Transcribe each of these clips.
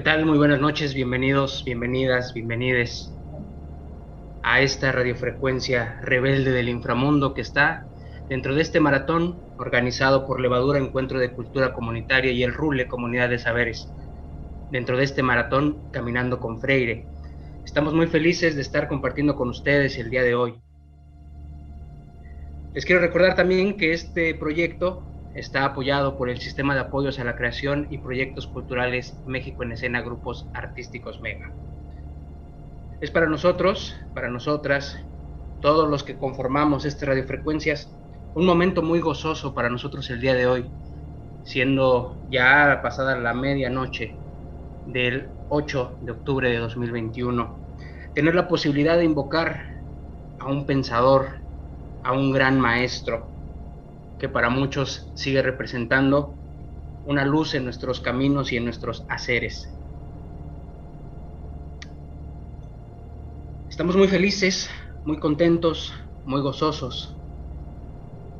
tal? Muy buenas noches, bienvenidos, bienvenidas, bienvenides a esta radiofrecuencia rebelde del inframundo que está dentro de este maratón organizado por Levadura Encuentro de Cultura Comunitaria y el RULE Comunidad de Saberes. Dentro de este maratón Caminando con Freire. Estamos muy felices de estar compartiendo con ustedes el día de hoy. Les quiero recordar también que este proyecto está apoyado por el Sistema de Apoyos a la Creación y Proyectos Culturales México en Escena Grupos Artísticos MEGA. Es para nosotros, para nosotras, todos los que conformamos estas radiofrecuencias, un momento muy gozoso para nosotros el día de hoy, siendo ya pasada la medianoche del 8 de octubre de 2021, tener la posibilidad de invocar a un pensador, a un gran maestro, que para muchos sigue representando una luz en nuestros caminos y en nuestros haceres. Estamos muy felices, muy contentos, muy gozosos.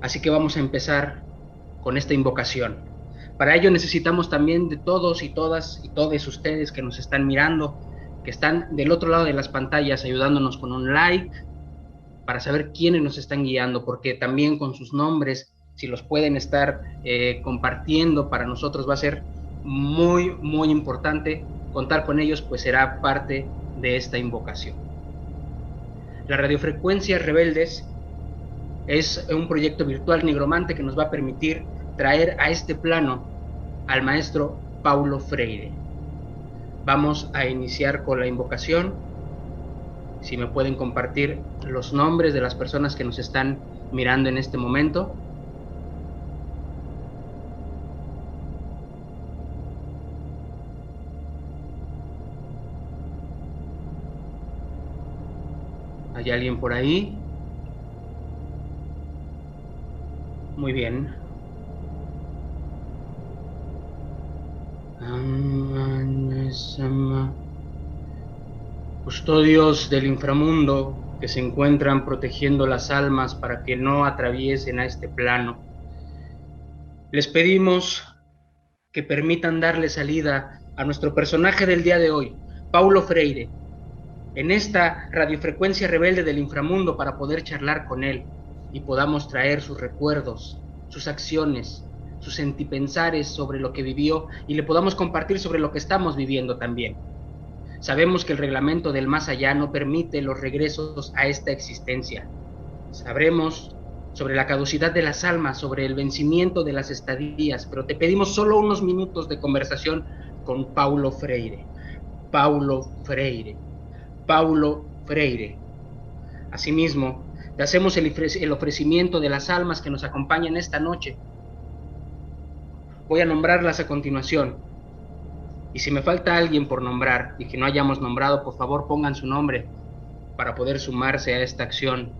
Así que vamos a empezar con esta invocación. Para ello necesitamos también de todos y todas y todos ustedes que nos están mirando, que están del otro lado de las pantallas ayudándonos con un like para saber quiénes nos están guiando, porque también con sus nombres, si los pueden estar compartiendo, para nosotros va a ser muy, muy importante contar con ellos, pues será parte de esta invocación. Las radiofrecuencias rebeldes es un proyecto virtual nigromante que nos va a permitir traer a este plano al maestro Paulo Freire. Vamos a iniciar con la invocación. Si me pueden compartir los nombres de las personas que nos están mirando en este momento. ¿Hay alguien por ahí? Muy bien. Custodios del inframundo que se encuentran protegiendo las almas para que no atraviesen a este plano. Les pedimos que permitan darle salida a nuestro personaje del día de hoy, Paulo Freire, en esta radiofrecuencia rebelde del inframundo para poder charlar con él y podamos traer sus recuerdos, sus acciones, sus sentipensares sobre lo que vivió y le podamos compartir sobre lo que estamos viviendo también. Sabemos que el reglamento del más allá no permite los regresos a esta existencia. Sabremos sobre la caducidad de las almas, sobre el vencimiento de las estadías, pero te pedimos solo unos minutos de conversación con Paulo Freire. Paulo Freire. Paulo Freire. Asimismo, te hacemos el ofrecimiento de las almas que nos acompañan esta noche. Voy a nombrarlas a continuación. Y si me falta alguien por nombrar y que no hayamos nombrado, por favor pongan su nombre para poder sumarse a esta acción,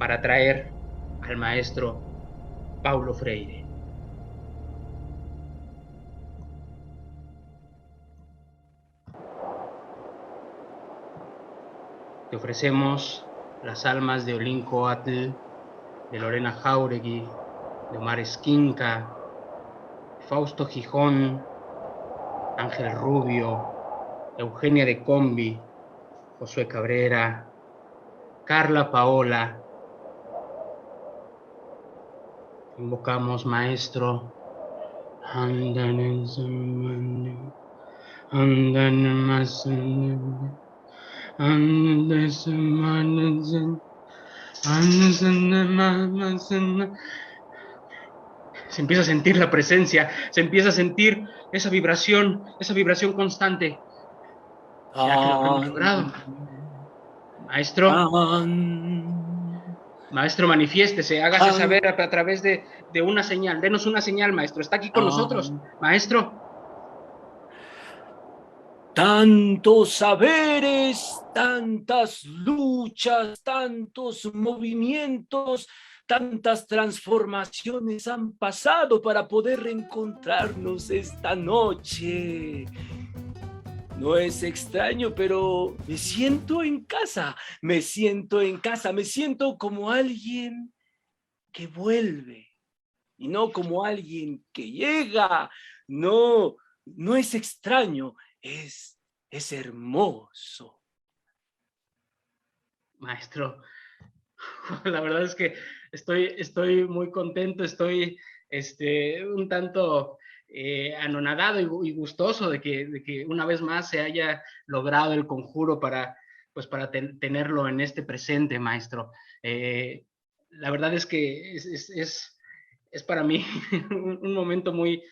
para traer al maestro Paulo Freire. Te ofrecemos las almas de Olín Coatl, de Lorena Jáuregui, de Omar Esquinca, Fausto Gijón, Ángel Rubio, Eugenia de Combi, Josué Cabrera, Carla Paola. Invocamos, maestro. Se empieza a sentir la presencia, se empieza a sentir esa vibración constante. ¿Será que lo habremos logrado? Maestro, maestro, manifiéstese, hágase saber a través de una señal. Denos una señal, maestro. Está aquí con nosotros, maestro. Tantos saberes, tantas luchas, tantos movimientos, tantas transformaciones han pasado para poder reencontrarnos esta noche. No es extraño, pero me siento en casa, me siento como alguien que vuelve y no como alguien que llega. No es extraño. es hermoso. Maestro, la verdad es que estoy muy contento, estoy un tanto anonadado y gustoso de que una vez más se haya logrado el conjuro pues para tenerlo en este presente, maestro. La verdad es que es para mí un momento muy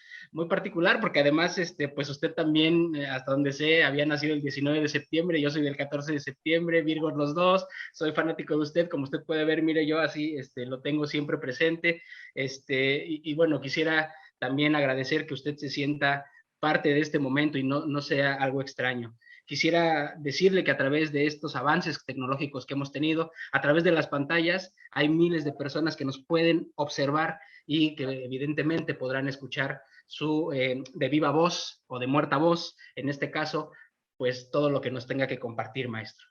particular, porque además, pues usted también, hasta donde sé, había nacido el 19 de septiembre, yo soy del 14 de septiembre, Virgo los dos, soy fanático de usted, como usted puede ver, mire, yo así, lo tengo siempre presente, y bueno, quisiera también agradecer que usted se sienta parte de este momento y no sea algo extraño. Quisiera decirle que a través de estos avances tecnológicos que hemos tenido, a través de las pantallas, hay miles de personas que nos pueden observar y que evidentemente podrán escuchar su de viva voz o de muerta voz, en este caso, pues todo lo que nos tenga que compartir, maestro.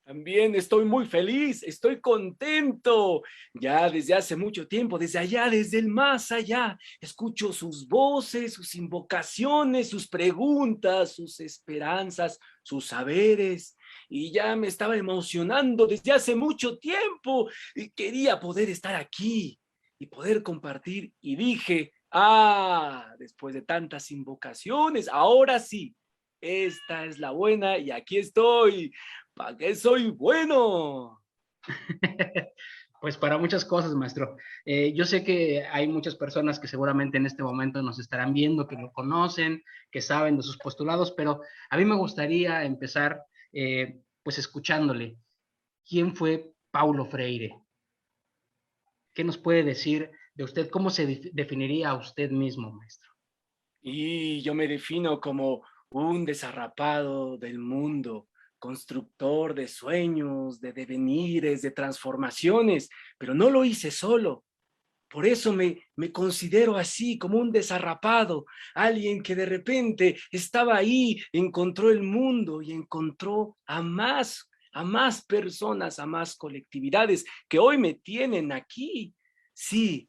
También estoy muy feliz, estoy contento. Ya desde hace mucho tiempo, desde allá, desde el más allá, escucho sus voces, sus invocaciones, sus preguntas, sus esperanzas, sus saberes. Y ya me estaba emocionando desde hace mucho tiempo y quería poder estar aquí y poder compartir. Y dije, después de tantas invocaciones, ahora sí, esta es la buena y aquí estoy. ¿Para qué soy bueno? Pues para muchas cosas, maestro. Yo sé que hay muchas personas que seguramente en este momento nos estarán viendo, que lo conocen, que saben de sus postulados, pero a mí me gustaría empezar pues escuchándole. ¿Quién fue Paulo Freire? ¿Qué nos puede decir de usted? ¿Cómo se definiría a usted mismo, maestro? Y yo me defino como un desarrapado del mundo, constructor de sueños, de devenires, de transformaciones, pero no lo hice solo. Por eso me considero así, como un desarrapado, alguien que de repente estaba ahí, encontró el mundo y encontró a más personas, a más colectividades que hoy me tienen aquí. Sí,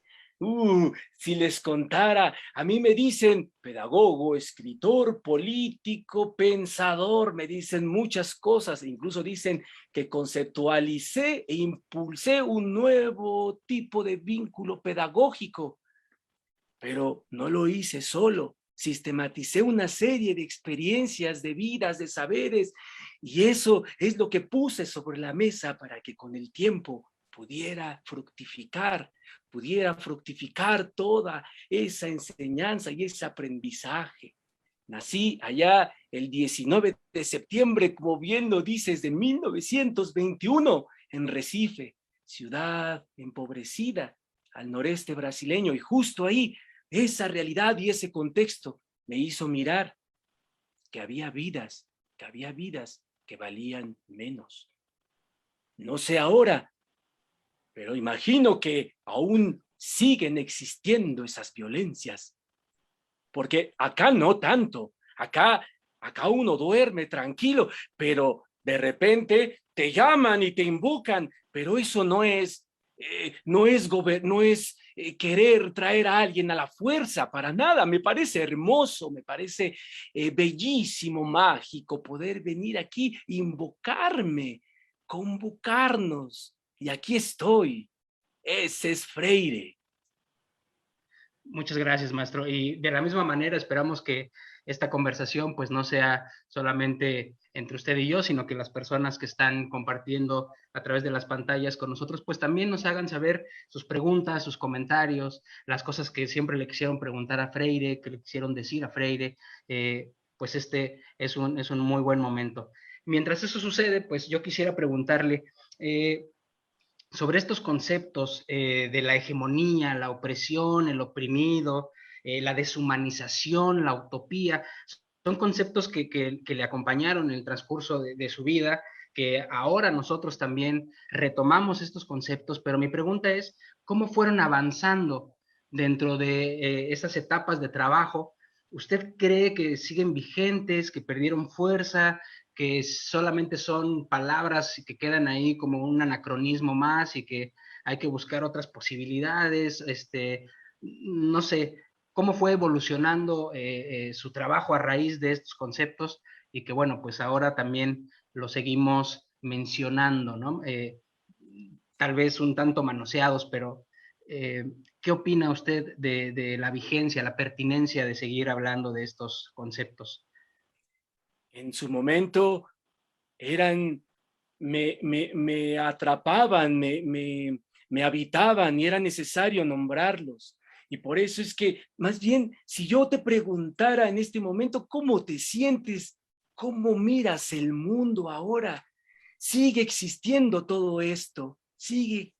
si les contara, a mí me dicen pedagogo, escritor, político, pensador, me dicen muchas cosas, incluso dicen que conceptualicé e impulsé un nuevo tipo de vínculo pedagógico, pero no lo hice solo. Sistematicé una serie de experiencias, de vidas, de saberes, y eso es lo que puse sobre la mesa para que con el tiempo pudiera fructificar toda esa enseñanza y ese aprendizaje. Nací allá el 19 de septiembre, como bien lo dices, de 1921, en Recife, ciudad empobrecida al noreste brasileño. Y justo ahí, esa realidad y ese contexto me hizo mirar que había vidas, que valían menos. No sé ahora, pero imagino que aún siguen existiendo esas violencias, porque acá no tanto, acá uno duerme tranquilo, pero de repente te llaman y te invocan, pero eso no es querer traer a alguien a la fuerza, para nada. Me parece hermoso, me parece bellísimo, mágico poder venir aquí, invocarme, convocarnos, y aquí estoy. Ese es Freire. Muchas gracias, maestro. Y de la misma manera esperamos que esta conversación pues no sea solamente entre usted y yo, sino que las personas que están compartiendo a través de las pantallas con nosotros pues también nos hagan saber sus preguntas, sus comentarios, las cosas que siempre le quisieron preguntar a Freire, que le quisieron decir a Freire. Pues este es un muy buen momento. Mientras eso sucede, pues yo quisiera preguntarle, sobre estos conceptos de la hegemonía, la opresión, el oprimido, la deshumanización, la utopía, son conceptos que le acompañaron en el transcurso de su vida, que ahora nosotros también retomamos estos conceptos, pero mi pregunta es, ¿cómo fueron avanzando dentro de esas etapas de trabajo? ¿Usted cree que siguen vigentes, que perdieron fuerza, que solamente son palabras y que quedan ahí como un anacronismo más y que hay que buscar otras posibilidades? No sé, cómo fue evolucionando su trabajo a raíz de estos conceptos y que, bueno, pues ahora también lo seguimos mencionando, ¿no? Tal vez un tanto manoseados, pero ¿qué opina usted de la vigencia, la pertinencia de seguir hablando de estos conceptos? En su momento eran, me atrapaban, me habitaban y era necesario nombrarlos. Y por eso es que, más bien, si yo te preguntara en este momento cómo te sientes, cómo miras el mundo ahora, sigue existiendo todo esto, sigue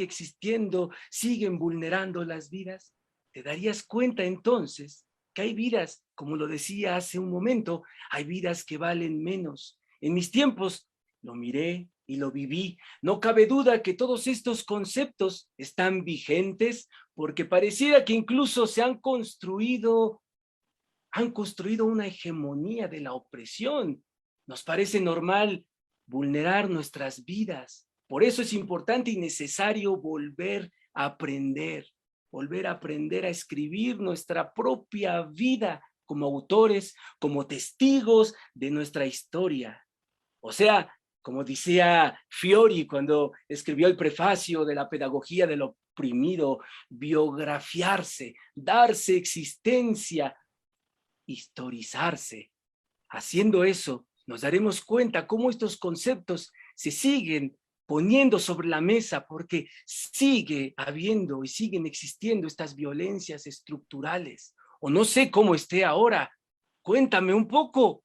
existiendo, siguen vulnerando las vidas, te darías cuenta entonces que hay vidas, como lo decía hace un momento, hay vidas que valen menos. En mis tiempos lo miré y lo viví. No cabe duda que todos estos conceptos están vigentes porque pareciera que incluso se han construido una hegemonía de la opresión. Nos parece normal vulnerar nuestras vidas. Por eso es importante y necesario volver a aprender a escribir nuestra propia vida como autores, como testigos de nuestra historia. O sea, como decía Fiori cuando escribió el prefacio de la pedagogía del oprimido, biografiarse, darse existencia, historizarse. Haciendo eso, nos daremos cuenta cómo estos conceptos se siguen poniendo sobre la mesa porque sigue habiendo y siguen existiendo estas violencias estructurales. O no sé cómo esté ahora. Cuéntame un poco.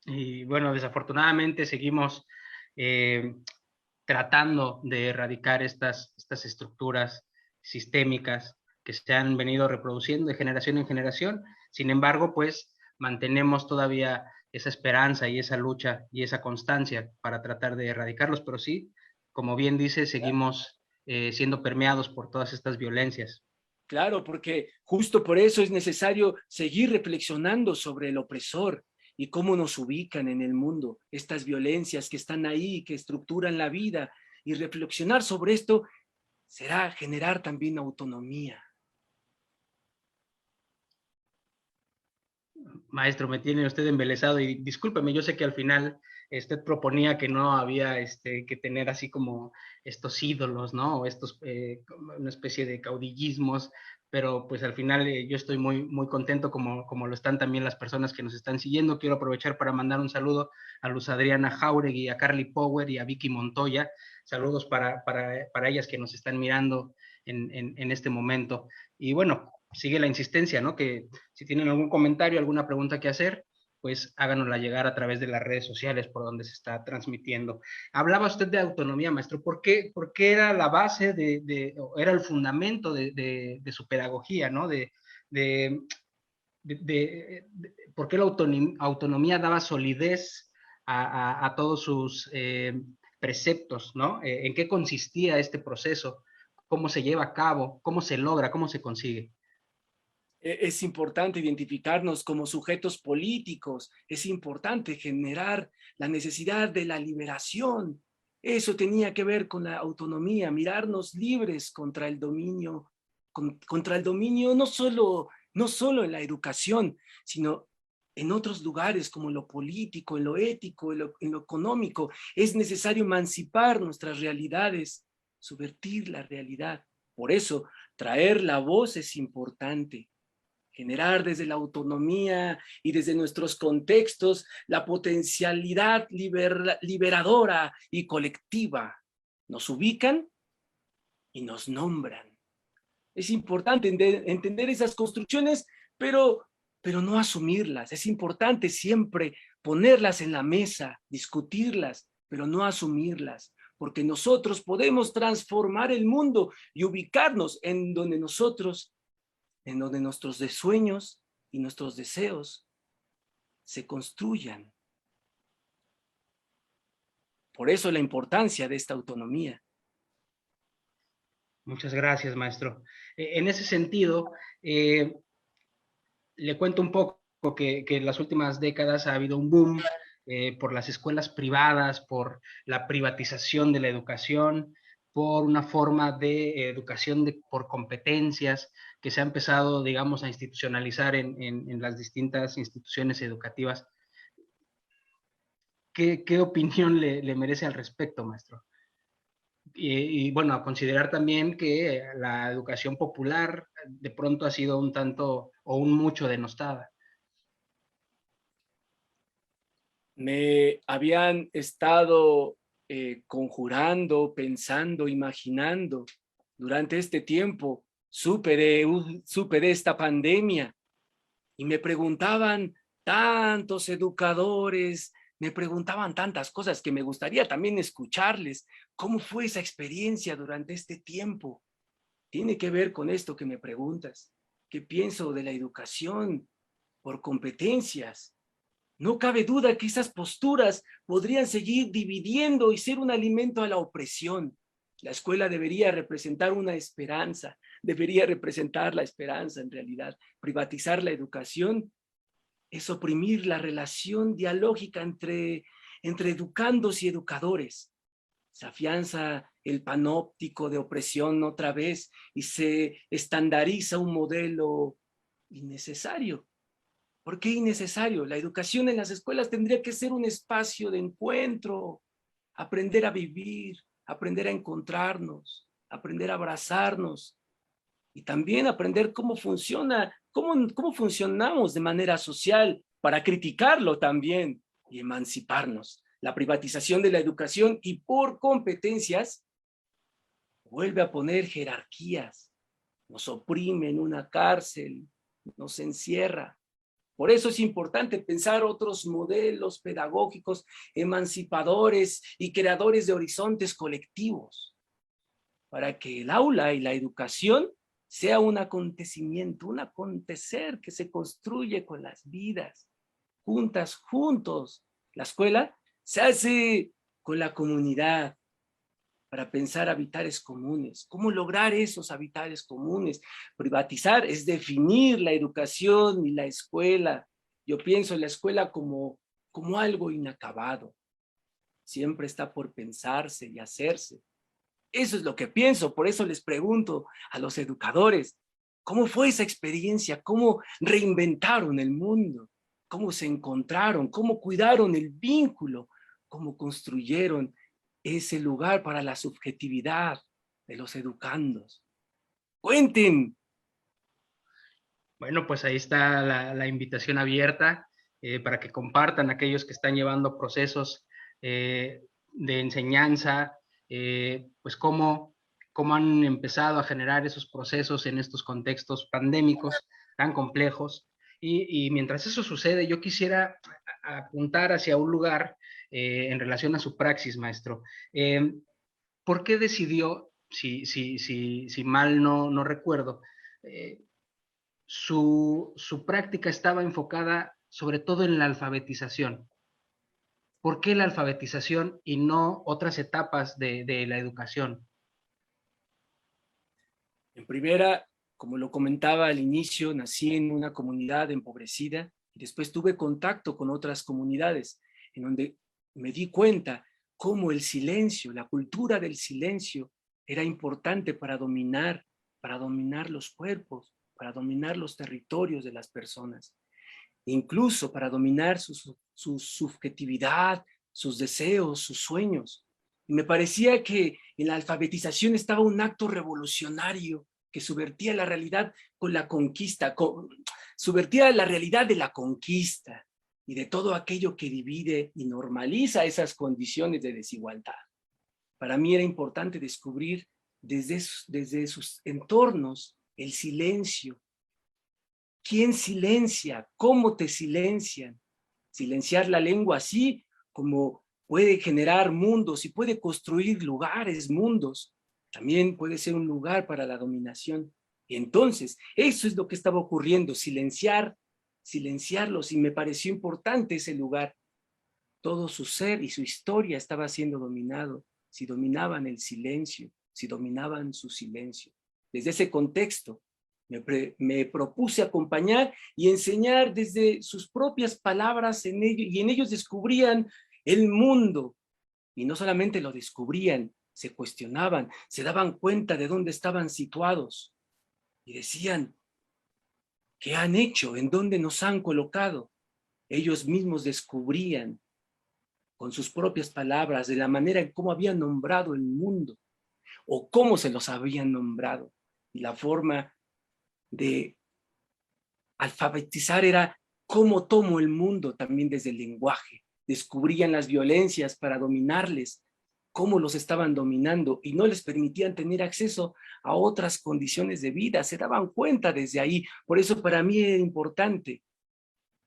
Y bueno, desafortunadamente seguimos eh, tratando de erradicar estas estructuras sistémicas que se han venido reproduciendo de generación en generación. Sin embargo, pues mantenemos todavía esa esperanza y esa lucha y esa constancia para tratar de erradicarlos, pero sí, como bien dice, seguimos siendo permeados por todas estas violencias. Claro, porque justo por eso es necesario seguir reflexionando sobre el opresor y cómo nos ubican en el mundo, estas violencias que están ahí, que estructuran la vida, y reflexionar sobre esto será generar también autonomía. Maestro, me tiene usted embelesado y discúlpeme, yo sé que al final usted proponía que no había que tener así como estos ídolos, ¿no? O estos, una especie de caudillismos, pero pues al final yo estoy muy contento como lo están también las personas que nos están siguiendo. Quiero aprovechar para mandar un saludo a Luz Adriana Jauregui, a Carly Power y a Vicky Montoya. Saludos para ellas que nos están mirando en este momento. Y bueno, sigue la insistencia, ¿no? Que si tienen algún comentario, alguna pregunta que hacer, pues háganosla llegar a través de las redes sociales por donde se está transmitiendo. Hablaba usted de autonomía, maestro. ¿Por qué era la base era el fundamento de su pedagogía, ¿no? ¿Por qué la autonomía daba solidez a todos sus preceptos, ¿no? ¿En qué consistía este proceso? ¿Cómo se lleva a cabo? ¿Cómo se logra? ¿Cómo se consigue? Es importante identificarnos como sujetos políticos, es importante generar la necesidad de la liberación. Eso tenía que ver con la autonomía, mirarnos libres contra el dominio, contra el dominio no solo en la educación, sino en otros lugares como lo político, en lo ético, en lo económico. Es necesario emancipar nuestras realidades, subvertir la realidad. Por eso, traer la voz es importante. Generar desde la autonomía y desde nuestros contextos la potencialidad liberadora y colectiva. Nos ubican y nos nombran. Es importante entender esas construcciones, pero no asumirlas. Es importante siempre ponerlas en la mesa, discutirlas, pero no asumirlas, porque nosotros podemos transformar el mundo y ubicarnos en donde nuestros sueños y nuestros deseos se construyan. Por eso la importancia de esta autonomía. Muchas gracias, maestro. En ese sentido, le cuento un poco que en las últimas décadas ha habido un boom por las escuelas privadas, por la privatización de la educación, por una forma de educación por competencias que se ha empezado, digamos, a institucionalizar en las distintas instituciones educativas. ¿Qué opinión le merece al respecto, maestro? Y bueno, a considerar también que la educación popular de pronto ha sido un tanto o un mucho denostada. Me habían estado conjurando, pensando, imaginando durante este tiempo. Supe de esta pandemia y me preguntaban tantos educadores, me preguntaban tantas cosas que me gustaría también escucharles. ¿Cómo fue esa experiencia durante este tiempo? Tiene que ver con esto que me preguntas. ¿Qué pienso de la educación por competencias? No cabe duda que esas posturas podrían seguir dividiendo y ser un alimento a la opresión. La escuela debería representar una esperanza, debería representar la esperanza en realidad. Privatizar la educación es oprimir la relación dialógica entre educandos y educadores. Se afianza el panóptico de opresión otra vez y se estandariza un modelo innecesario. ¿Por qué innecesario? La educación en las escuelas tendría que ser un espacio de encuentro, aprender a vivir, aprender a encontrarnos, aprender a abrazarnos y también aprender cómo funciona, cómo funcionamos de manera social para criticarlo también y emanciparnos. La privatización de la educación y por competencias vuelve a poner jerarquías, nos oprime en una cárcel, nos encierra. Por eso es importante pensar otros modelos pedagógicos emancipadores y creadores de horizontes colectivos, para que el aula y la educación sea un acontecimiento, un acontecer que se construye con las vidas, juntas, juntos. La escuela se hace con la comunidad, para pensar habitares comunes. ¿Cómo lograr esos habitares comunes? Privatizar es definir la educación y la escuela. Yo pienso en la escuela como algo inacabado. Siempre está por pensarse y hacerse. Eso es lo que pienso, por eso les pregunto a los educadores, ¿cómo fue esa experiencia? ¿Cómo reinventaron el mundo? ¿Cómo se encontraron? ¿Cómo cuidaron el vínculo? ¿Cómo construyeron ese lugar para la subjetividad de los educandos? ¡Cuenten! Bueno, pues ahí está la invitación abierta para que compartan aquellos que están llevando procesos de enseñanza, pues cómo han empezado a generar esos procesos en estos contextos pandémicos tan complejos. Y mientras eso sucede, yo quisiera apuntar hacia un lugar en relación a su praxis, maestro. ¿Por qué decidió, si mal no recuerdo, su práctica estaba enfocada sobre todo en la alfabetización? ¿Por qué la alfabetización y no otras etapas de la educación? En primera, como lo comentaba al inicio, nací en una comunidad empobrecida y después tuve contacto con otras comunidades en donde me di cuenta cómo el silencio, la cultura del silencio era importante para dominar los cuerpos, para dominar los territorios de las personas, incluso para dominar su subjetividad, sus deseos, sus sueños. Y me parecía que en la alfabetización estaba un acto revolucionario que subvertía la realidad con la conquista, subvertía la realidad de la conquista y de todo aquello que divide y normaliza esas condiciones de desigualdad. Para mí era importante descubrir desde sus entornos el silencio. ¿Quién silencia? ¿Cómo te silencian? Silenciar la lengua así como puede generar mundos y puede construir lugares, mundos. También puede ser un lugar para la dominación. Y entonces, eso es lo que estaba ocurriendo, silenciarlos, y me pareció importante ese lugar. Todo su ser y su historia estaba siendo dominado, si dominaban el silencio, si dominaban su silencio. Desde ese contexto, me propuse acompañar y enseñar desde sus propias palabras en ellos, y en ellos descubrían el mundo. Y no solamente lo descubrían, se cuestionaban, se daban cuenta de dónde estaban situados. y decían, ¿qué han hecho? ¿En dónde nos han colocado? Ellos mismos descubrían con sus propias palabras de la manera en cómo habían nombrado el mundo o cómo se los habían nombrado. Y la forma de alfabetizar era cómo tomo el mundo también desde el lenguaje. Descubrían las violencias para dominarles, cómo los estaban dominando y no les permitían tener acceso a otras condiciones de vida. Se daban cuenta desde ahí. Por eso para mí era importante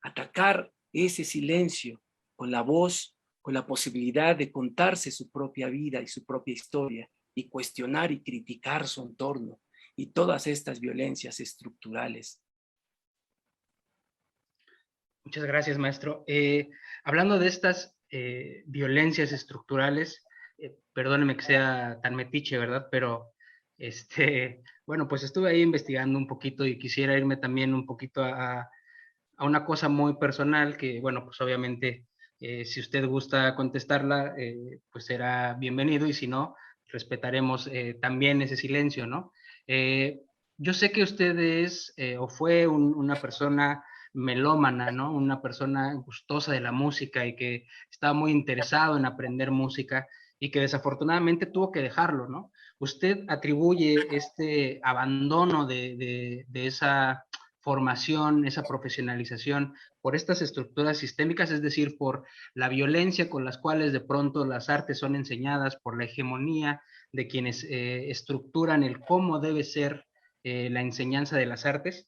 atacar ese silencio con la voz, con la posibilidad de contarse su propia vida y su propia historia y cuestionar y criticar su entorno y todas estas violencias estructurales. Muchas gracias, maestro. Hablando de estas violencias estructurales, perdóneme que sea tan metiche, ¿verdad? Pero, bueno, pues estuve ahí investigando un poquito y quisiera irme también un poquito a una cosa muy personal que, bueno, pues obviamente, si usted gusta contestarla, pues será bienvenido y si no, respetaremos también ese silencio, ¿no? Eh, yo sé que usted es o fue una persona melómana, ¿no? Una persona gustosa de la música y que estaba muy interesado en aprender música y que desafortunadamente tuvo que dejarlo, ¿no? ¿Usted atribuye este abandono de esa formación, esa profesionalización por estas estructuras sistémicas, es decir, por la violencia con las cuales de pronto las artes son enseñadas, por la hegemonía de quienes estructuran el cómo debe ser la enseñanza de las artes?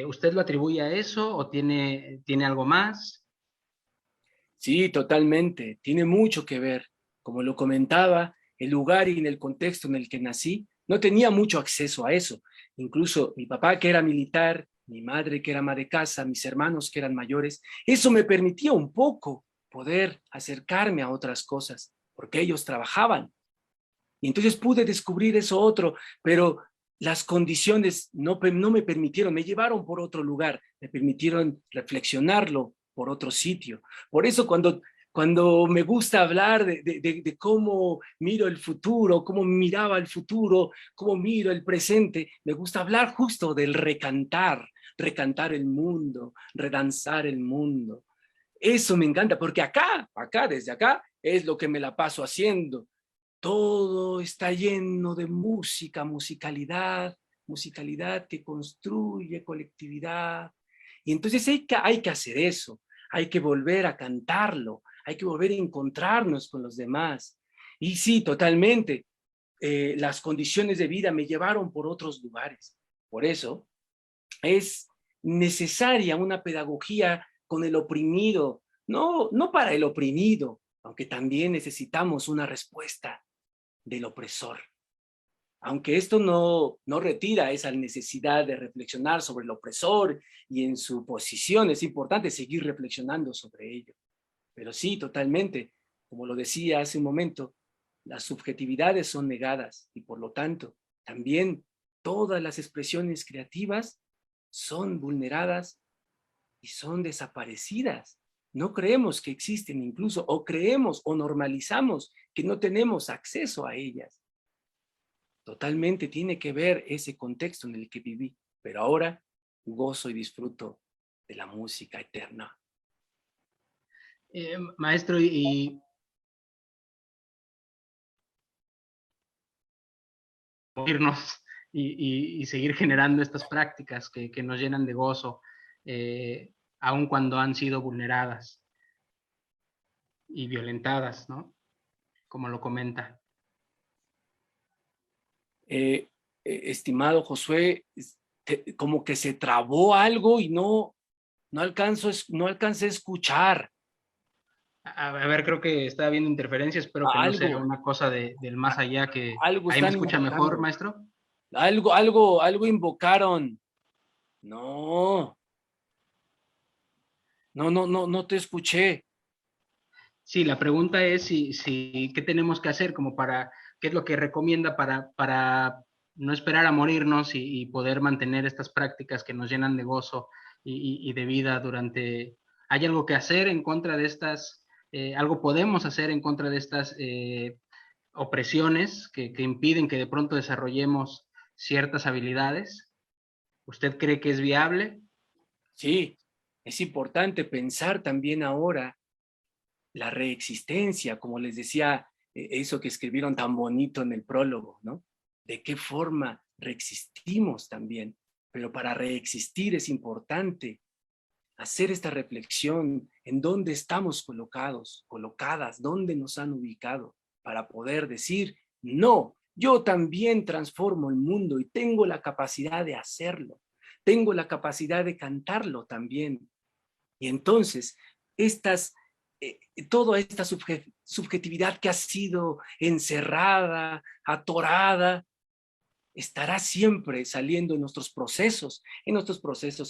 ¿Usted lo atribuye a eso o tiene algo más? Sí, totalmente. Tiene mucho que ver. Como lo comentaba, el lugar y en el contexto en el que nací, no tenía mucho acceso a eso. Incluso mi papá, que era militar, mi madre, que era ama de casa, mis hermanos, que eran mayores, eso me permitía un poco poder acercarme a otras cosas, porque ellos trabajaban. Y entonces pude descubrir eso otro, pero las condiciones no me permitieron, me llevaron por otro lugar, me permitieron reflexionarlo por otro sitio. Por eso cuando me gusta hablar de cómo miro el futuro, cómo miraba el futuro, cómo miro el presente, me gusta hablar justo del recantar, recantar el mundo, redanzar el mundo. Eso me encanta, porque desde acá, es lo que me la paso haciendo. Todo está lleno de música, musicalidad que construye colectividad. Y entonces hay que hacer eso, hay que volver a cantarlo, hay que volver a encontrarnos con los demás. Y sí, totalmente, las condiciones de vida me llevaron por otros lugares. Por eso es necesaria una pedagogía con el oprimido, no para el oprimido, aunque también necesitamos una respuesta del opresor. Aunque esto no retira esa necesidad de reflexionar sobre el opresor y en su posición, es importante seguir reflexionando sobre ello. Pero sí, totalmente, como lo decía hace un momento, las subjetividades son negadas y por lo tanto también todas las expresiones creativas son vulneradas y son desaparecidas. No creemos que existen incluso, o creemos o normalizamos que no tenemos acceso a ellas. Totalmente tiene que ver ese contexto en el que viví, pero ahora gozo y disfruto de la música eterna. Maestro, y irnos y seguir generando estas prácticas que nos llenan de gozo, aun cuando han sido vulneradas y violentadas, ¿no? Como lo comenta. Estimado Josué, como que se trabó algo y no alcancé a escuchar. A ver, creo que está habiendo interferencia, espero que no sea Algo, una cosa del más allá que... algo ¿Ahí me están escucha mejor, invocando. maestro? Algo invocaron. No, no te escuché. Sí, la pregunta es qué tenemos que hacer como para, qué es lo que recomienda para no esperar a morirnos y poder mantener estas prácticas que nos llenan de gozo y de vida durante... ¿Hay algo que hacer en contra de estas, algo podemos hacer en contra de estas opresiones que impiden que de pronto desarrollemos ciertas habilidades? ¿Usted cree que es viable? Sí, es importante pensar también ahora la reexistencia, como les decía, eso que escribieron tan bonito en el prólogo, ¿no? De qué forma reexistimos también, pero para reexistir es importante hacer esta reflexión en dónde estamos colocados, colocadas, dónde nos han ubicado, para poder decir, no, yo también transformo el mundo y tengo la capacidad de hacerlo, tengo la capacidad de cantarlo también. Y entonces, estas, toda esta subjetividad que ha sido encerrada, atorada, estará siempre saliendo en nuestros procesos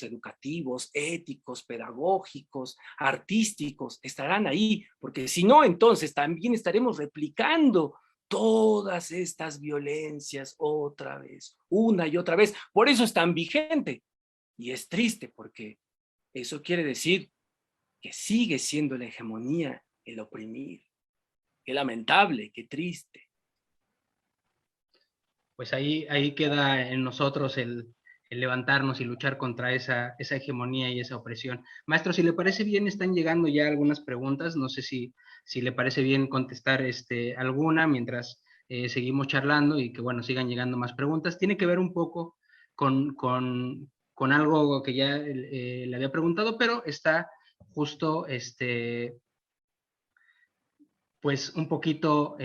educativos, éticos, pedagógicos, artísticos, estarán ahí, porque si no, entonces también estaremos replicando todas estas violencias otra vez, una y otra vez. Por eso es tan vigente y es triste, porque eso quiere decir que sigue siendo la hegemonía el oprimir. Qué lamentable, qué triste. Pues ahí queda en nosotros el levantarnos y luchar contra esa hegemonía y esa opresión. Maestro, si le parece bien, están llegando ya algunas preguntas. No sé si le parece bien contestar alguna mientras seguimos charlando y que, bueno, sigan llegando más preguntas. Tiene que ver un poco con algo que ya le había preguntado, pero está justo, pues, un poquito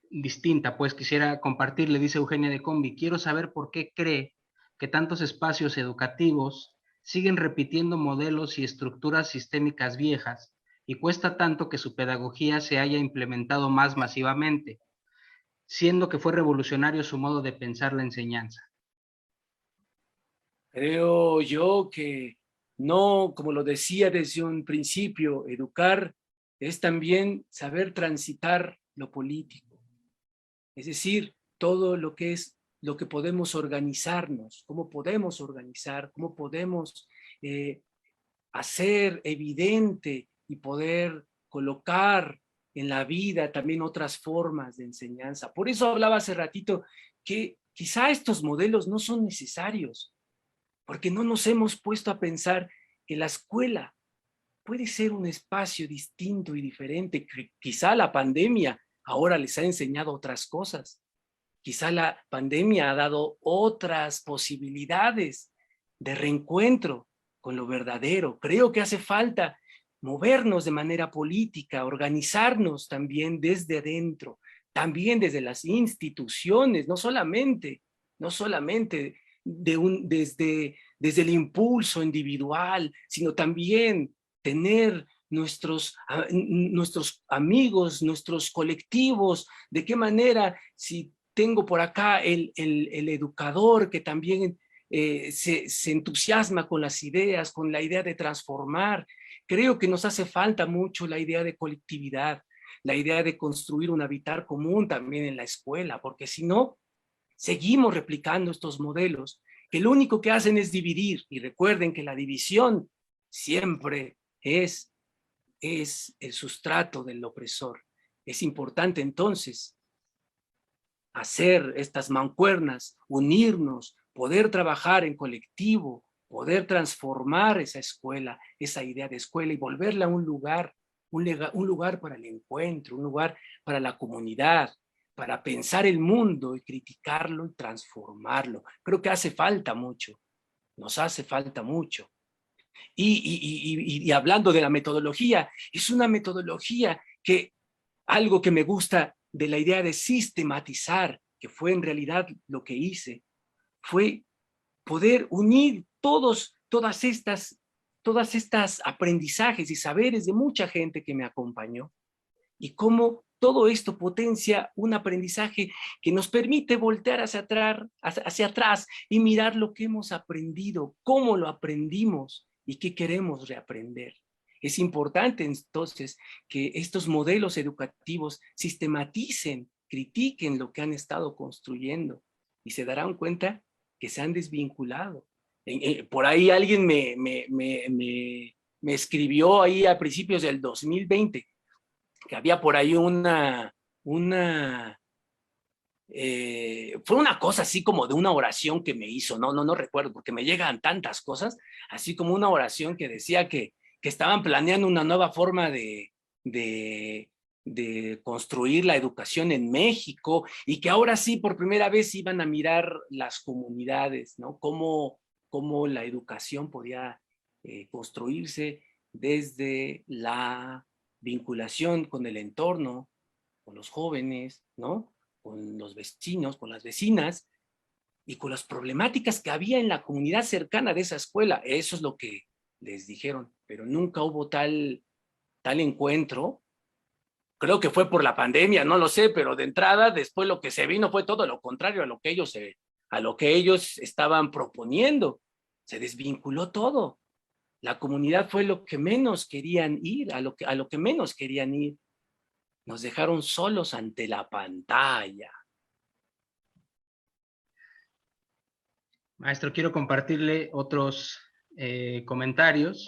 distinta. Pues quisiera compartirle, dice Eugenia de Combi, quiero saber por qué cree que tantos espacios educativos siguen repitiendo modelos y estructuras sistémicas viejas y cuesta tanto que su pedagogía se haya implementado más masivamente, siendo que fue revolucionario su modo de pensar la enseñanza. Creo yo que no, como lo decía desde un principio, educar es también saber transitar lo político, es decir, todo lo que es lo que podemos organizarnos, cómo podemos organizar, cómo podemos eh, hacer evidente y poder colocar en la vida también otras formas de enseñanza. Por eso hablaba hace ratito que quizá estos modelos no son necesarios, porque no nos hemos puesto a pensar que la escuela puede ser un espacio distinto y diferente. Quizá la pandemia ahora les ha enseñado otras cosas. Quizá la pandemia ha dado otras posibilidades de reencuentro con lo verdadero. Creo que hace falta movernos de manera política, organizarnos también desde adentro, también desde las instituciones, no solamente desde el impulso individual, sino también tener nuestros amigos, nuestros colectivos, de qué manera, si tengo por acá el educador que también se entusiasma con las ideas, con la idea de transformar. Creo que nos hace falta mucho la idea de colectividad, la idea de construir un habitar común también en la escuela, porque si no, seguimos replicando estos modelos que lo único que hacen es dividir. Y recuerden que la división siempre es el sustrato del opresor. Es importante entonces hacer estas mancuernas, unirnos, poder trabajar en colectivo, poder transformar esa escuela, esa idea de escuela y volverla un lugar para el encuentro, un lugar para la comunidad, para pensar el mundo y criticarlo y transformarlo. Creo que hace falta mucho, nos hace falta mucho. Y hablando de la metodología, es una metodología que algo que me gusta de la idea de sistematizar, que fue en realidad lo que hice, fue poder unir todas estas aprendizajes y saberes de mucha gente que me acompañó y cómo todo esto potencia un aprendizaje que nos permite voltear hacia atrás y mirar lo que hemos aprendido, cómo lo aprendimos y qué queremos reaprender. Es importante entonces que estos modelos educativos sistematicen, critiquen lo que han estado construyendo y se darán cuenta que se han desvinculado. Por ahí alguien me escribió ahí a principios del 2020 que había por ahí fue una cosa así como de una oración que me hizo, no recuerdo, porque me llegan tantas cosas, así como una oración que decía que estaban planeando una nueva forma de, de construir la educación en México y que ahora sí, por primera vez, iban a mirar las comunidades, ¿no? Cómo la educación podía construirse desde la vinculación con el entorno, con los jóvenes, ¿no? Con los vecinos, con las vecinas y con las problemáticas que había en la comunidad cercana de esa escuela. Eso es lo que les dijeron, pero nunca hubo tal encuentro. Creo que fue por la pandemia, no lo sé, pero de entrada, después lo que se vino fue todo lo contrario a lo que ellos estaban proponiendo. Se desvinculó todo. La comunidad fue lo que menos querían ir, a lo que menos querían ir. Nos dejaron solos ante la pantalla. Maestro, quiero compartirle otros comentarios.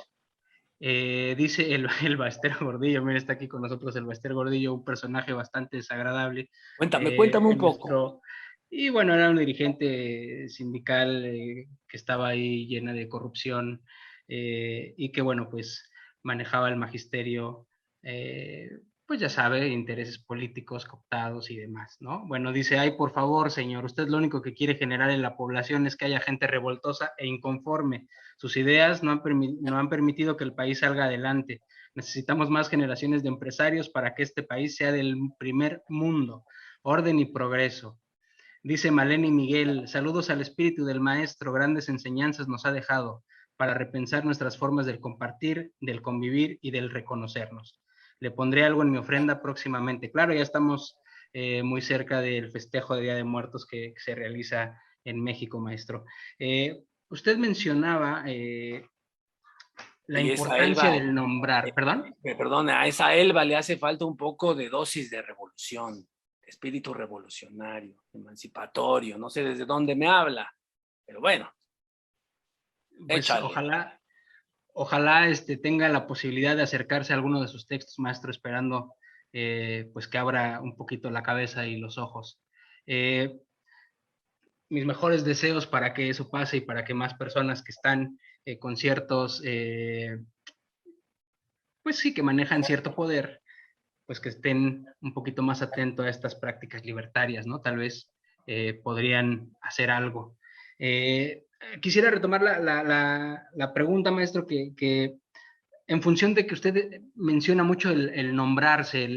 Dice el Baester Gordillo, mira, está aquí con nosotros el Baester Gordillo, un personaje bastante desagradable Cuéntame un en poco. nuestro... Y bueno, era un dirigente sindical que estaba ahí llena de corrupción y que bueno, pues manejaba el magisterio, pues ya sabe, intereses políticos cooptados y demás, ¿no? Bueno, dice, ay, por favor, señor, usted lo único que quiere generar en la población es que haya gente revoltosa e inconforme. Sus ideas no han permitido que el país salga adelante. Necesitamos más generaciones de empresarios para que este país sea del primer mundo, orden y progreso. Dice Maleni Miguel, saludos al espíritu del maestro, grandes enseñanzas nos ha dejado para repensar nuestras formas del compartir, del convivir y del reconocernos. Le pondré algo en mi ofrenda próximamente. Claro, ya estamos muy cerca del festejo de Día de Muertos que se realiza en México, maestro. Usted mencionaba la Y esa importancia Elba, del nombrar, ¿perdón? perdona, a esa Elba le hace falta un poco de dosis de revolución, de espíritu revolucionario, emancipatorio, no sé desde dónde me habla, pero bueno, Pues échale. ojalá tenga la posibilidad de acercarse a alguno de sus textos, maestro, esperando pues que abra un poquito la cabeza y los ojos. Eh, Mis mejores deseos para que eso pase y para que más personas que están con ciertos, pues sí, que manejan cierto poder, pues que estén un poquito más atentos a estas prácticas libertarias, ¿no? Tal vez podrían hacer algo. Quisiera retomar la pregunta, maestro, que en función de que usted menciona mucho el nombrarse,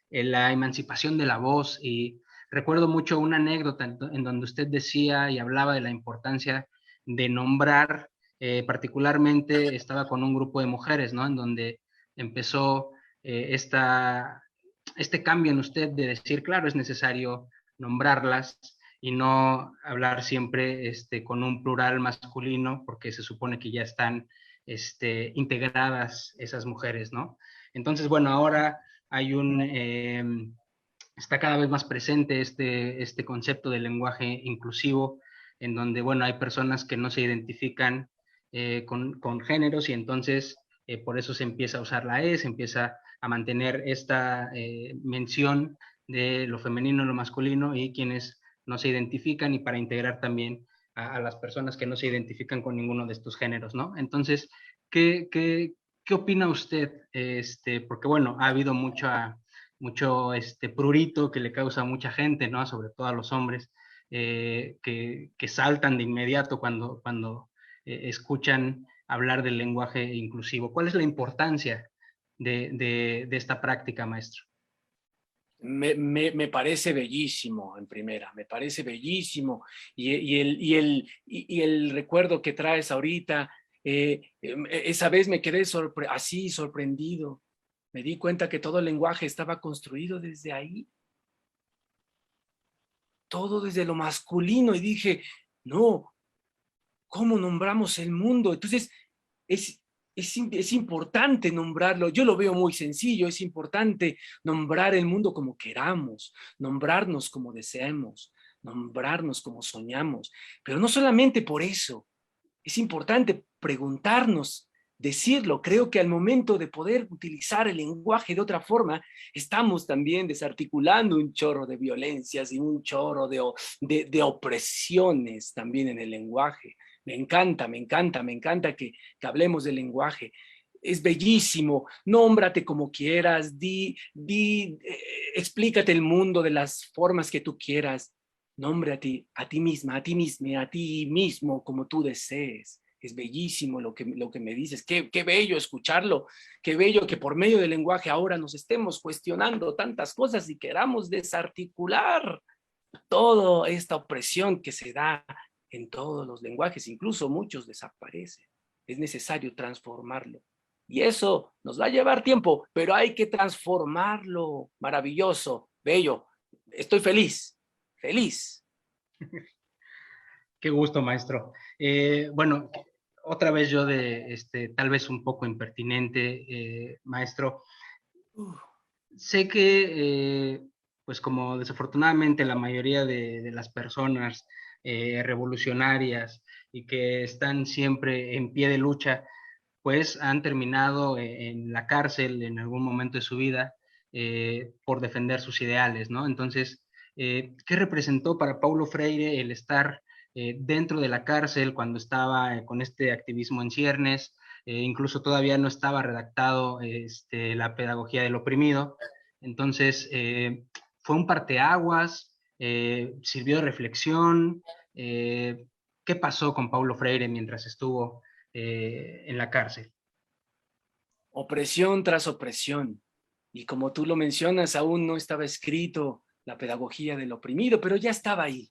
la emancipación de la voz, y recuerdo mucho una anécdota en donde usted decía y hablaba de la importancia de nombrar, particularmente estaba con un grupo de mujeres, ¿no? En donde empezó este cambio en usted de decir, claro, es necesario nombrarlas y no hablar siempre con un plural masculino, porque se supone que ya están integradas esas mujeres, ¿no? Entonces, bueno, ahora hay está cada vez más presente este concepto del lenguaje inclusivo, en donde, bueno, hay personas que no se identifican con géneros y entonces por eso se empieza a usar la E, se empieza a mantener esta mención de lo femenino y lo masculino y quienes no se identifican y para integrar también a las personas que no se identifican con ninguno de estos géneros, ¿no? Entonces, ¿qué opina usted? Porque bueno, ha habido mucho prurito que le causa a mucha gente, ¿no? Sobre todo a los hombres, que saltan de inmediato cuando escuchan hablar del lenguaje inclusivo. ¿Cuál es la importancia de esta práctica, maestro? Me parece bellísimo en primera, me parece bellísimo. Y el recuerdo que traes ahorita, esa vez me quedé así sorprendido. Me di cuenta que todo el lenguaje estaba construido desde ahí, todo desde lo masculino. Y dije, no, ¿cómo nombramos el mundo? Entonces, es, es importante nombrarlo. Yo lo veo muy sencillo. Es importante nombrar el mundo como queramos, nombrarnos como deseemos, nombrarnos como soñamos. Pero no solamente por eso. Es importante preguntarnos decirlo. Creo que al momento de poder utilizar el lenguaje de otra forma, estamos también desarticulando un chorro de violencias y un chorro de opresiones también en el lenguaje. Me encanta, me encanta, me encanta que hablemos del lenguaje. Es bellísimo, nómbrate como quieras, explícate el mundo de las formas que tú quieras, nombre a ti misma, a ti mismo, a ti mismo como tú desees. Es bellísimo lo que me dices, qué bello escucharlo, qué bello que por medio del lenguaje ahora nos estemos cuestionando tantas cosas y queramos desarticular toda esta opresión que se da en todos los lenguajes, incluso muchos desaparecen. Es necesario transformarlo. Y eso nos va a llevar tiempo, pero hay que transformarlo. Maravilloso, bello. Estoy feliz, feliz. Qué gusto, maestro. Bueno, otra vez yo tal vez un poco impertinente, maestro. Sé que, pues como desafortunadamente la mayoría de las personas revolucionarias y que están siempre en pie de lucha, pues han terminado en la cárcel en algún momento de su vida por defender sus ideales, ¿no? Entonces, ¿qué representó para Paulo Freire el estar dentro de la cárcel cuando estaba con este activismo en ciernes? Incluso todavía no estaba redactado la pedagogía del oprimido. Entonces, fue un parteaguas, sirvió de reflexión. ¿Qué pasó con Paulo Freire mientras estuvo en la cárcel? Opresión tras opresión. Y como tú lo mencionas, aún no estaba escrito la pedagogía del oprimido, pero ya estaba ahí,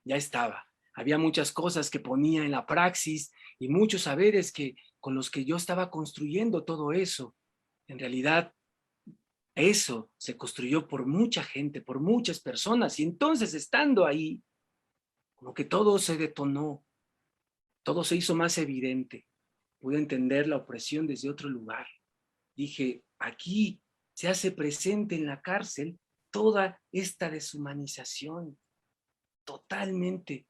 ya estaba. Había muchas cosas que ponía en la praxis y muchos saberes con los que yo estaba construyendo todo eso. En realidad, eso se construyó por mucha gente, por muchas personas. Y entonces, estando ahí, como que todo se detonó, todo se hizo más evidente. Pude entender la opresión desde otro lugar. Dije, aquí se hace presente en la cárcel toda esta deshumanización, totalmente.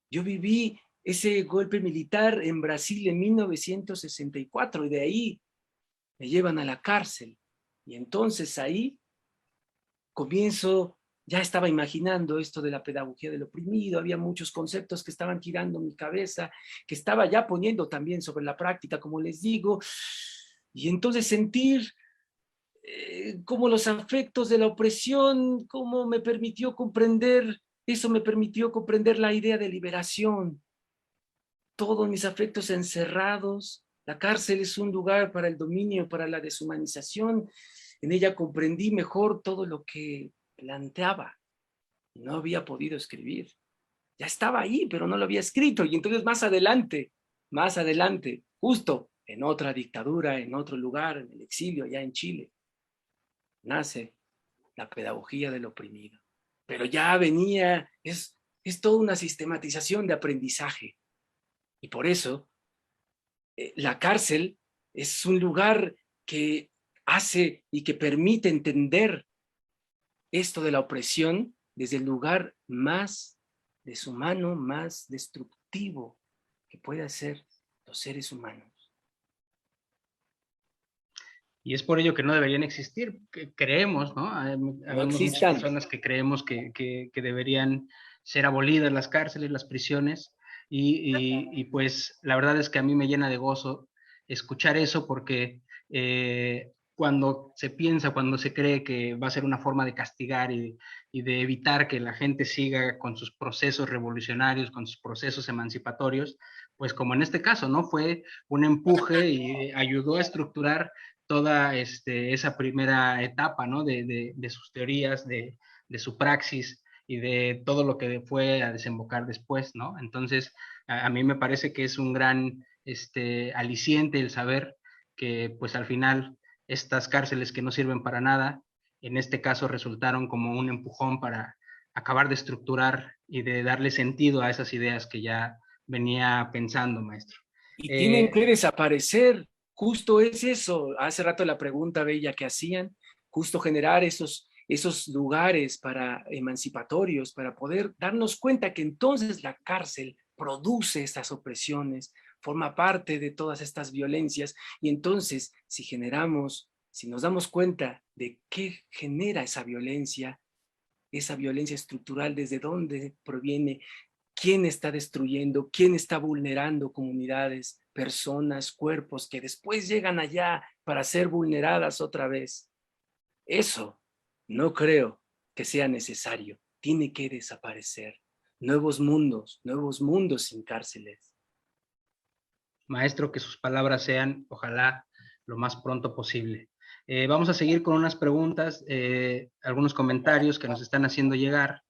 Yo viví ese golpe militar en Brasil en 1964 y de ahí me llevan a la cárcel. Y entonces ahí comienzo, ya estaba imaginando esto de la pedagogía del oprimido, había muchos conceptos que estaban tirando mi cabeza, que estaba ya poniendo también sobre la práctica, como les digo, y entonces sentir cómo los afectos de la opresión, cómo me permitió comprender, eso me permitió comprender la idea de liberación, todos mis afectos encerrados. La cárcel es un lugar para el dominio, para la deshumanización. En ella comprendí mejor todo lo que planteaba. No había podido escribir. Ya estaba ahí, pero no lo había escrito. Y entonces más adelante, justo en otra dictadura, en otro lugar, en el exilio, allá en Chile, nace la pedagogía del oprimido. Pero ya venía, es toda una sistematización de aprendizaje. Y por eso la cárcel es un lugar que hace y que permite entender esto de la opresión desde el lugar más deshumano, más destructivo que puede ser los seres humanos. Y es por ello que no deberían existir, creemos, ¿no? No Habemos muchas existan. personas que creemos que deberían ser abolidas las cárceles, las prisiones, y pues la verdad es que a mí me llena de gozo escuchar eso porque cuando se piensa, cuando se cree que va a ser una forma de castigar y de evitar que la gente siga con sus procesos revolucionarios, con sus procesos emancipatorios, pues como en este caso, ¿no? Fue un empuje y ayudó a estructurar toda esa primera etapa, ¿no? De sus teorías, de su praxis y de todo lo que fue a desembocar después, ¿no? Entonces, a mí me parece que es un gran aliciente el saber que, pues al final, estas cárceles que no sirven para nada, en este caso resultaron como un empujón para acabar de estructurar y de darle sentido a esas ideas que ya venía pensando, maestro. Y tienen que desaparecer. Justo es eso. Hace rato la pregunta bella que hacían, justo generar esos lugares para emancipatorios, para poder darnos cuenta que entonces la cárcel produce estas opresiones, forma parte de todas estas violencias. Y entonces, si nos damos cuenta de qué genera esa violencia estructural, desde dónde proviene, quién está destruyendo, quién está vulnerando comunidades, personas, cuerpos que después llegan allá para ser vulneradas otra vez. Eso no creo que sea necesario. Tiene que desaparecer. Nuevos mundos sin cárceles. Maestro, que sus palabras sean, ojalá, lo más pronto posible. Vamos a seguir con unas preguntas, algunos comentarios que nos están haciendo llegar.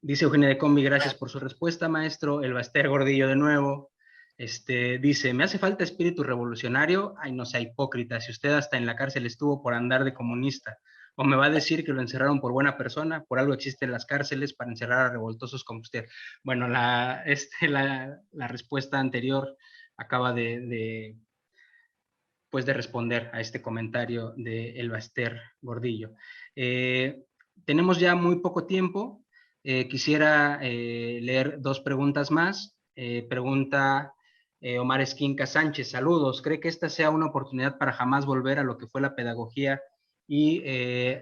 Dice Eugenia de Combi, gracias por su respuesta, maestro. El Baster Gordillo de nuevo. Dice, me hace falta espíritu revolucionario. Ay, no sea hipócrita, si usted hasta en la cárcel estuvo por andar de comunista. O me va a decir que lo encerraron por buena persona, por algo existen las cárceles para encerrar a revoltosos como usted. Bueno, la respuesta anterior acaba pues de responder a este comentario de El Baster Gordillo. Tenemos ya muy poco tiempo. Quisiera leer dos preguntas más. Pregunta Omar Esquinca Sánchez, saludos. ¿Cree que esta sea una oportunidad para jamás volver a lo que fue la pedagogía y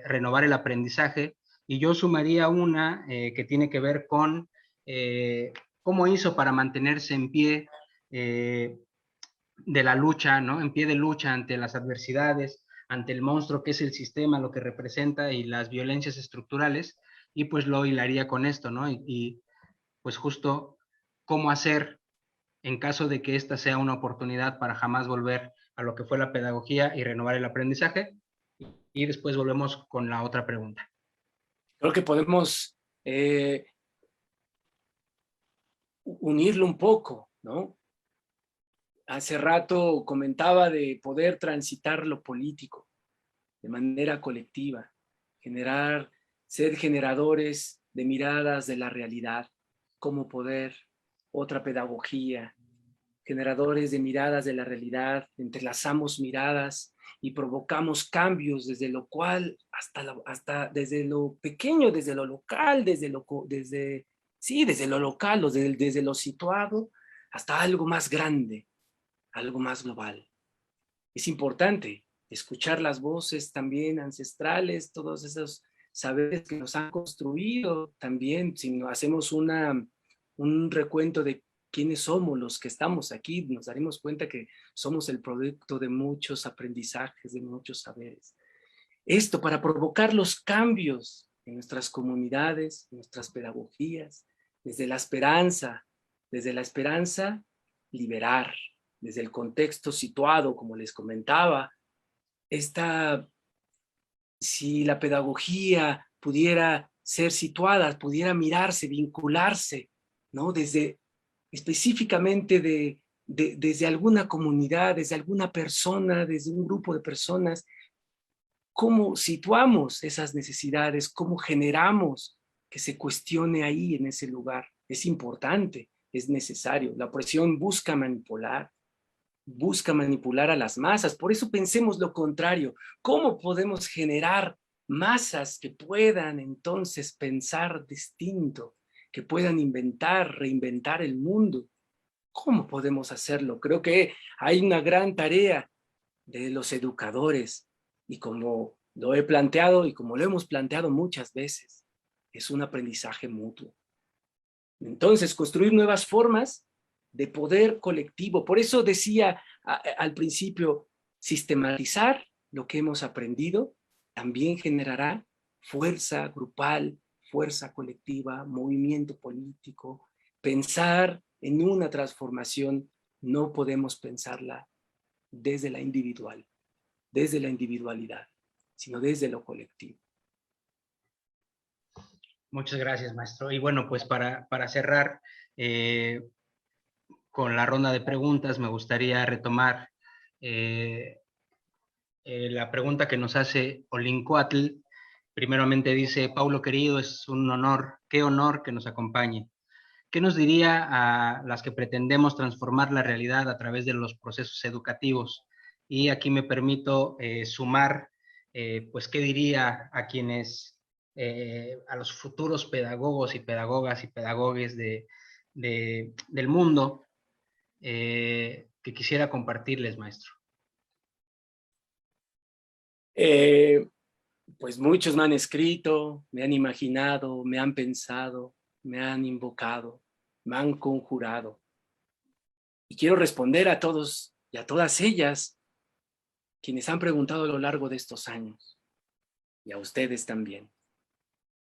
renovar el aprendizaje? Y yo sumaría una que tiene que ver con cómo hizo para mantenerse en pie de la lucha, ¿no? En pie de lucha ante las adversidades, ante el monstruo que es el sistema, lo que representa y las violencias estructurales, y pues lo hilaría con esto, ¿no? Pues justo cómo hacer en caso de que esta sea una oportunidad para jamás volver a lo que fue la pedagogía y renovar el aprendizaje, y después volvemos con la otra pregunta. Creo que podemos unirlo un poco, ¿no? Hace rato comentaba de poder transitar lo político de manera colectiva, ser generadores de miradas de la realidad, como poder, otra pedagogía, generadores de miradas de la realidad, entrelazamos miradas y provocamos cambios desde lo cual hasta desde lo pequeño, desde lo local, desde lo local, desde lo situado, hasta algo más grande, algo más global. Es importante escuchar las voces también ancestrales, todos esos saberes que nos han construido también. Si hacemos un recuento de quiénes somos los que estamos aquí, nos daremos cuenta que somos el producto de muchos aprendizajes, de muchos saberes. Esto para provocar los cambios en nuestras comunidades, en nuestras pedagogías, desde la esperanza, liberar, desde el contexto situado, como les comentaba, si la pedagogía pudiera ser situada, pudiera mirarse, vincularse, ¿no? Específicamente desde alguna comunidad, desde alguna persona, desde un grupo de personas, cómo situamos esas necesidades, cómo generamos que se cuestione ahí en ese lugar. Es importante, es necesario. La opresión busca manipular a las masas. Por eso pensemos lo contrario. ¿Cómo podemos generar masas que puedan entonces pensar distinto, que puedan reinventar el mundo? ¿Cómo podemos hacerlo? Creo que hay una gran tarea de los educadores y como lo he planteado y como lo hemos planteado muchas veces, es un aprendizaje mutuo. Entonces, construir nuevas formas de poder colectivo. Por eso decía al principio, sistematizar lo que hemos aprendido también generará fuerza grupal, fuerza colectiva, movimiento político. Pensar en una transformación no podemos pensarla desde la individualidad, sino desde lo colectivo. Muchas gracias, maestro. Y bueno, pues para cerrar con la ronda de preguntas, me gustaría retomar la pregunta que nos hace Olincoatl. Primeramente dice, Paulo querido, es un honor, qué honor que nos acompañe. ¿Qué nos diría a las que pretendemos transformar la realidad a través de los procesos educativos? Y aquí me permito sumar, pues, ¿qué diría a quienes, a los futuros pedagogos y pedagogas y pedagogues de del mundo que quisiera compartirles, maestro. Pues muchos me han escrito, me han imaginado, me han pensado, me han invocado, me han conjurado. Y quiero responder a todos y a todas ellas quienes han preguntado a lo largo de estos años, y a ustedes también.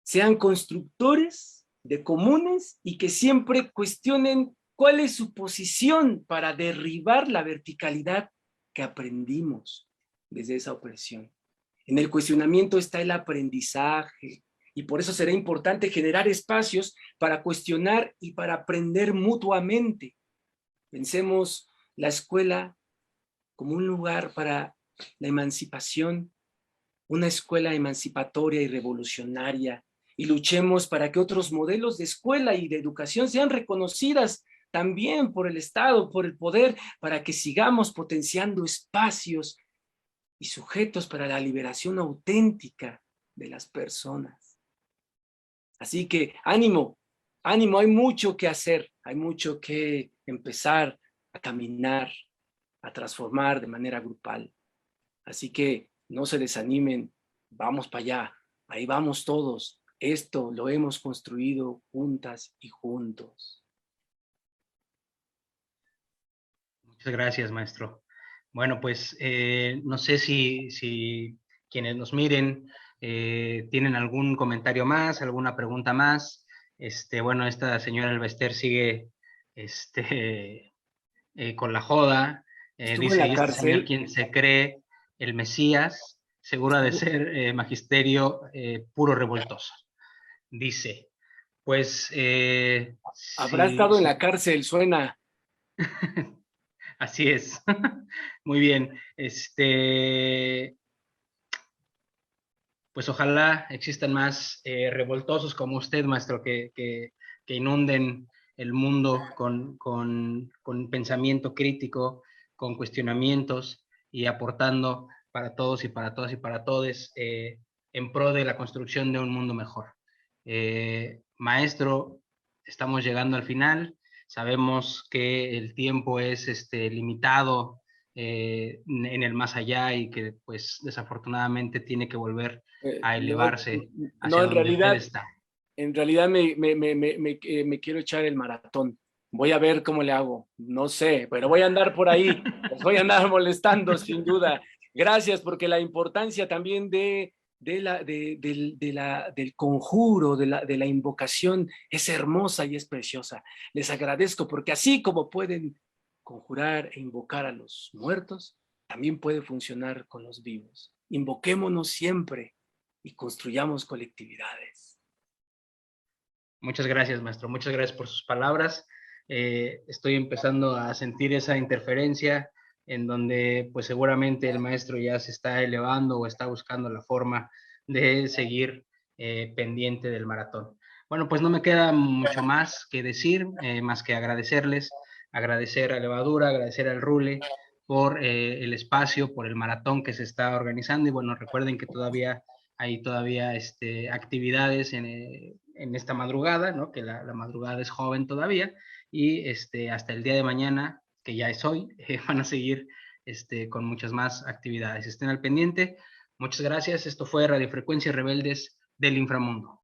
Sean constructores de comunes y que siempre cuestionen cuál es su posición para derribar la verticalidad que aprendimos desde esa opresión. En el cuestionamiento está el aprendizaje, y por eso será importante generar espacios para cuestionar y para aprender mutuamente. Pensemos la escuela como un lugar para la emancipación, una escuela emancipatoria y revolucionaria, y luchemos para que otros modelos de escuela y de educación sean reconocidas también por el Estado, por el poder, para que sigamos potenciando espacios y sujetos para la liberación auténtica de las personas. Así que ánimo, ánimo, hay mucho que hacer, hay mucho que empezar a caminar, a transformar de manera grupal. Así que no se desanimen, vamos para allá, ahí vamos todos. Esto lo hemos construido juntas y juntos. Muchas gracias, maestro. Bueno, pues no sé si quienes nos miren tienen algún comentario más, alguna pregunta más. Bueno, esta señora Elvester sigue con la joda. Estuvo en Dice, la ¿y este señor cárcel, quién se cree? El Mesías, seguro de estuvo, ser magisterio puro revoltoso. Dice, pues habrá si, estado en la si cárcel, suena. así es. Muy bien. Pues ojalá existan más revoltosos como usted, maestro, que inunden el mundo con pensamiento crítico, con cuestionamientos y aportando para todos y para todas y para todos en pro de la construcción de un mundo mejor. Maestro, estamos llegando al final. Sabemos que el tiempo es limitado en el más allá y que pues desafortunadamente tiene que volver a No, elevarse no, hacia donde usted está. en realidad me quiero echar el maratón. Voy a ver cómo le hago. No sé, pero voy a andar por ahí. Los voy a andar molestando, sin duda. Gracias, porque la importancia también del conjuro, de la invocación, es hermosa y es preciosa. Les agradezco, porque así como pueden conjurar e invocar a los muertos, también puede funcionar con los vivos. Invoquémonos siempre y construyamos colectividades. Muchas gracias, maestro. Muchas gracias por sus palabras. Estoy empezando a sentir esa interferencia en donde pues seguramente el maestro ya se está elevando o está buscando la forma de seguir pendiente del maratón. Bueno, pues no me queda mucho más que decir, más que agradecerles, agradecer a Levadura, agradecer al Rule por el espacio, por el maratón que se está organizando y bueno, recuerden que todavía hay todavía actividades en esta madrugada, ¿no? Que la madrugada es joven todavía y hasta el día de mañana, que ya es hoy, van a seguir con muchas más actividades. Estén al pendiente. Muchas gracias. Esto fue Radiofrecuencias Rebeldes del Inframundo.